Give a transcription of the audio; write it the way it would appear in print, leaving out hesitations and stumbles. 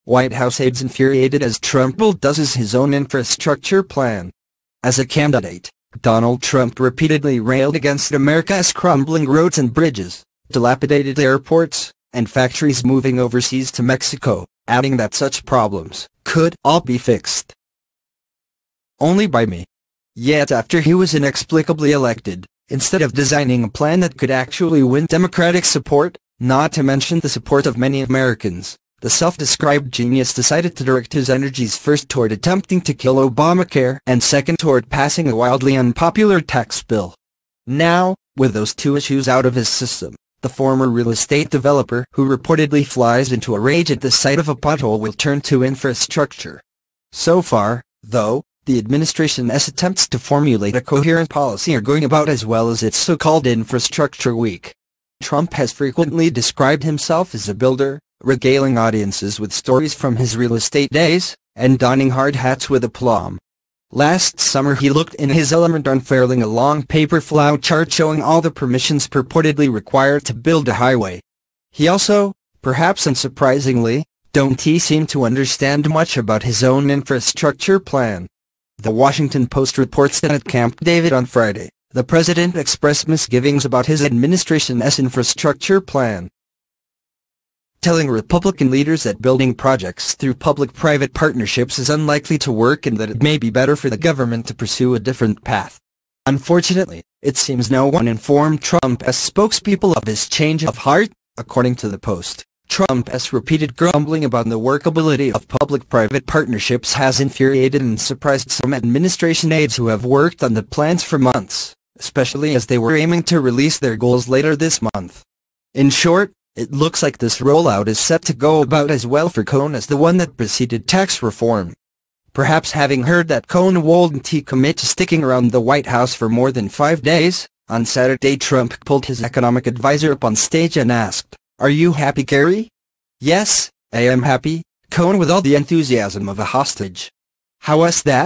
White House aides infuriated as Trump bulldozes his own infrastructure plan. As a candidate, Donald Trump repeatedly railed against America's crumbling roads and bridges, dilapidated airports, and factories moving overseas to Mexico, adding that such problems could all be fixed only by me. Yet after he was inexplicably elected, instead of designing a plan that could actually win Democratic support, not to mention the support of many Americans, the self-described genius decided to direct his energies first toward attempting to kill Obamacare and second toward passing a wildly unpopular tax bill. Now, with those two issues out of his system, the former real estate developer who reportedly flies into a rage at the sight of a pothole will turn to infrastructure. So far, though, the administration's attempts to formulate a coherent policy are going about as well as its so-called Infrastructure Week. Trump has frequently described himself as a builder, regaling audiences with stories from his real estate days, and donning hard hats with aplomb. Last summer he looked in his element unfurling a long paper flow chart showing all the permissions purportedly required to build a highway. He also, perhaps unsurprisingly, don't seem to understand much about his own infrastructure plan. The Washington Post reports that at Camp David on Friday, the president expressed misgivings about his administration's infrastructure plan, telling Republican leaders that building projects through public-private partnerships is unlikely to work and that it may be better for the government to pursue a different path. Unfortunately, it seems no one informed Trump as spokespeople of his change of heart. According to the Post, Trump's repeated grumbling about the workability of public-private partnerships has infuriated and surprised some administration aides who have worked on the plans for months, especially as they were aiming to release their goals later this month. In short, it looks like this rollout is set to go about as well for Cohn as the one that preceded tax reform. Perhaps having heard that Cohn wouldn't commit to sticking around the White House for more than 5 days, on Saturday Trump pulled his economic advisor up on stage and asked, "Are you happy, Gary?" "Yes, I am happy," Cohn with all the enthusiasm of a hostage. "How was that?"